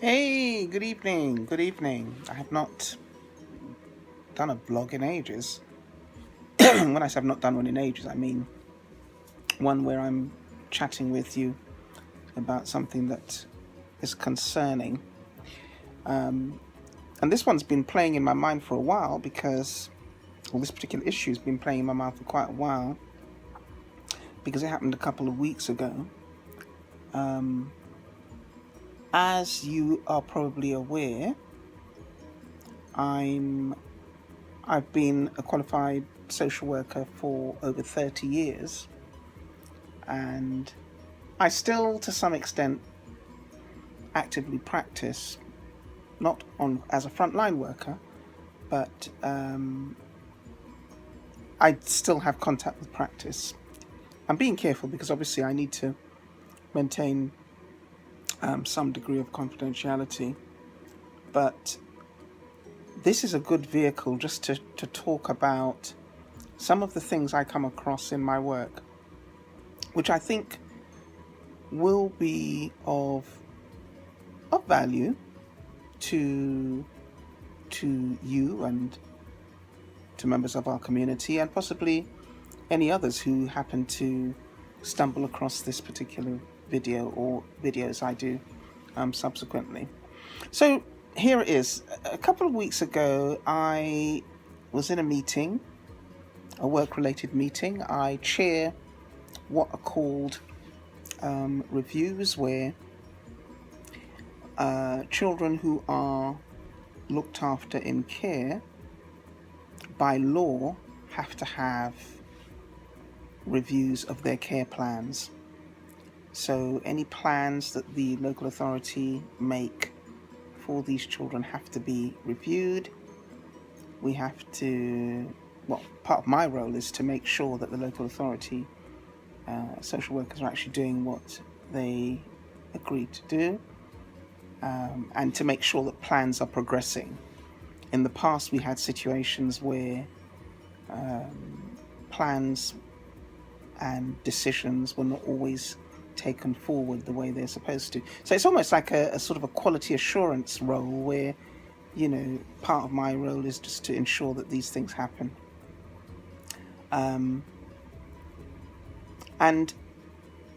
Hey, good evening. Good evening. I have not done a vlog in ages. When I say I've not done one in ages, I mean one where I'm chatting with you about something that is concerning. And this one's been playing in my mind for a while because, well, this particular issue has been playing in my mind for quite a while because it happened a couple of weeks ago. As you are probably aware, I've been a qualified social worker for over 30 years, and I still, to some extent, actively practice, not on as a frontline worker, but I still have contact with practice. I'm being careful because obviously I need to maintain some degree of confidentiality, but this is a good vehicle just to talk about some of the things I come across in my work, which I think will be of value to you and to members of our community, and possibly any others who happen to stumble across this particular video or videos I do subsequently. So here it is. A couple of weeks ago, I was in a meeting, a work-related meeting. I chair what are called reviews, where children who are looked after in care by law have to have reviews of their care plans. So any plans that the local authority make for these children have to be reviewed. We have to, part of my role is to make sure that the local authority social workers are actually doing what they agreed to do, and to make sure that plans are progressing. In the past, we had situations where plans and decisions were not always taken forward the way they're supposed to. So it's almost like a sort of a quality assurance role where, part of my role is just to ensure that these things happen. And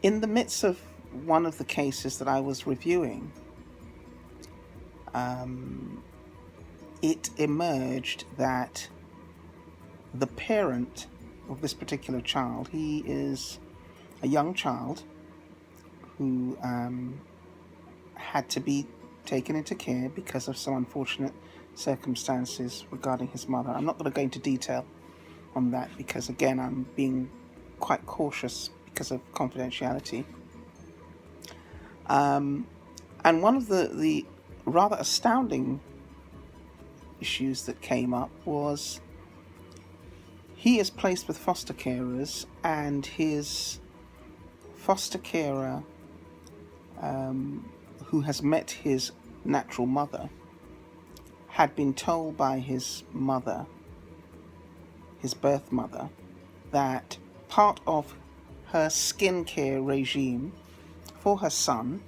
in the midst of one of the cases that I was reviewing, it emerged that the parent of this particular child, he is a young child who had to be taken into care because of some unfortunate circumstances regarding his mother. I'm not going to go into detail on that because, again, I'm being quite cautious because of confidentiality. And one of the rather astounding issues that came up was he is placed with foster carers, and his foster carer, who has met his natural mother, had been told by his mother, his birth mother, that part of her skincare regime for her son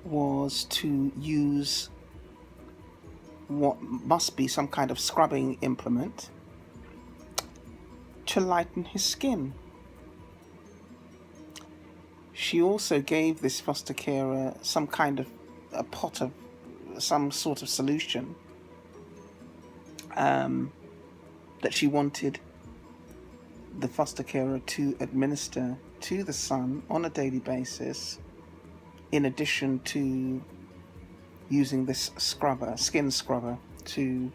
was to use what must be some kind of scrubbing implement to lighten his skin. She also gave this foster carer some kind of a pot of some sort of solution that she wanted the foster carer to administer to the son on a daily basis, in addition to using this scrubber, skin scrubber, to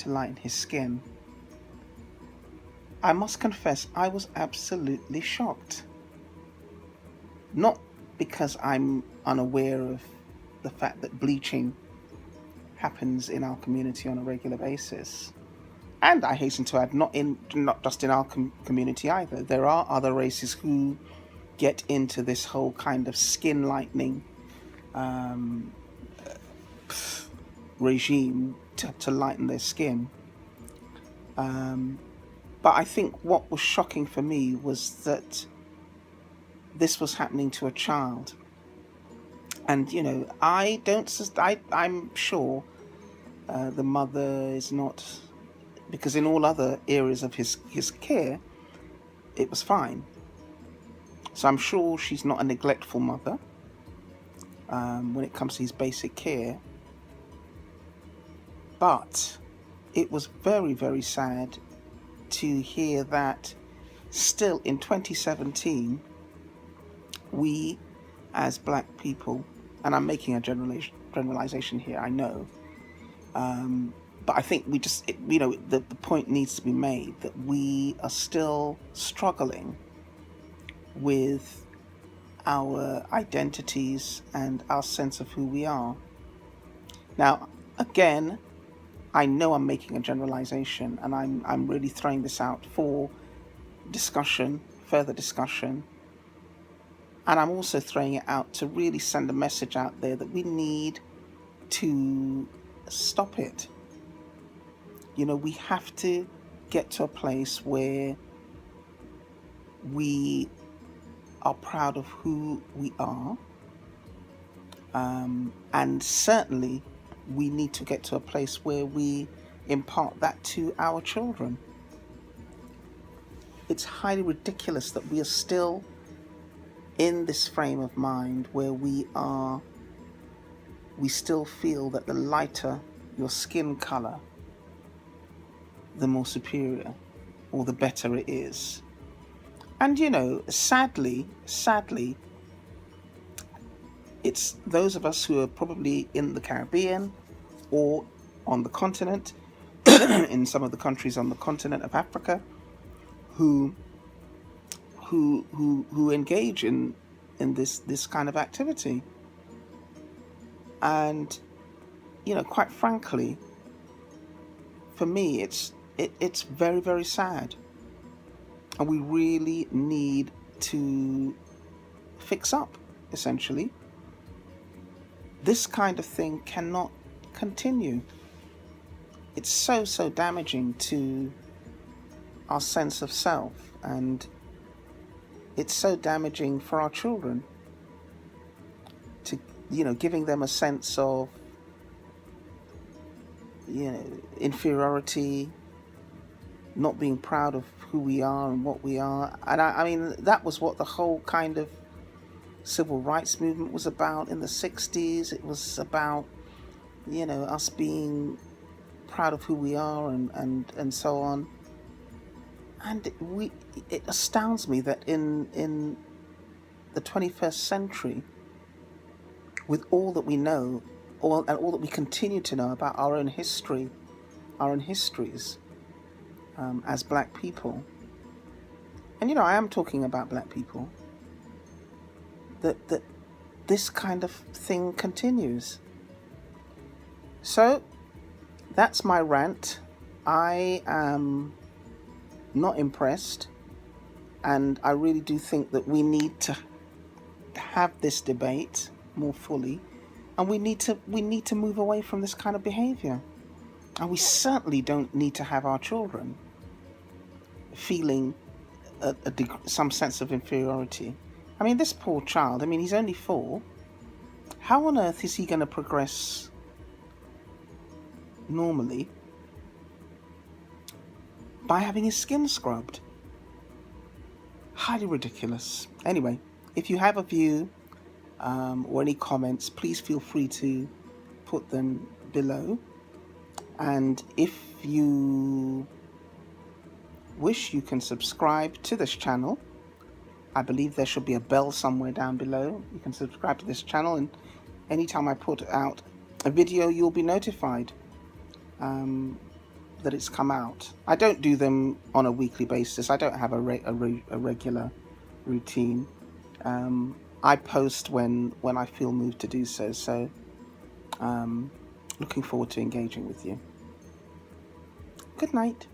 lighten his skin. I must confess, I was absolutely shocked. Not because I'm unaware of the fact that bleaching happens in our community on a regular basis. And I hasten to add, not just in our community either. There are other races who get into this whole kind of skin lightening regime to lighten their skin. But I think what was shocking for me was that this was happening to a child. And I'm sure the mother is not, because in all other areas of his care, it was fine. So I'm sure she's not a neglectful mother when it comes to his basic care. But it was very, very sad to hear that still in 2017, we as black people, and I'm making a generalization here, I know, but I think we just, the point needs to be made that we are still struggling with our identities and our sense of who we are. Now, again, I know I'm making a generalization, and I'm really throwing this out for discussion, further discussion. And I'm also throwing it out to really send a message out there that we need to stop it. We have to get to a place where we are proud of who we are. And certainly we need to get to a place where we impart that to our children. It's highly ridiculous that we are still in this frame of mind where we still feel that the lighter your skin color, the more superior or the better it is. And sadly, it's those of us who are probably in the Caribbean or on the continent, in some of the countries on the continent of Africa, who engage in this kind of activity. And quite frankly, for me, it's very, very sad, and we really need to fix up. Essentially, this kind of thing cannot continue. It's so damaging to our sense of self, and it's so damaging for our children, to giving them a sense of inferiority, not being proud of who we are and what we are. And I mean, that was what the whole kind of civil rights movement was about in the 60s. It was about us being proud of who we are and so on. And it astounds me that in the 21st century, with all that we know, and all that we continue to know about our own history, our own histories as black people, and I am talking about black people, that this kind of thing continues. So that's my rant. I am not impressed, and I really do think that we need to have this debate more fully, and we need to move away from this kind of behavior. And we certainly don't need to have our children feeling some sense of inferiority. I mean, this poor child, he's only 4. How on earth is he going to progress normally by having his skin scrubbed? Highly ridiculous. Anyway, if you have a view or any comments, please feel free to put them below. And if you wish, you can subscribe to this channel. I believe there should be a bell somewhere down below. You can subscribe to this channel, and anytime I put out a video, you'll be notified that it's come out. I don't do them on a weekly basis. I don't have a regular routine. I post when I feel moved to do so. So looking forward to engaging with you. Good night.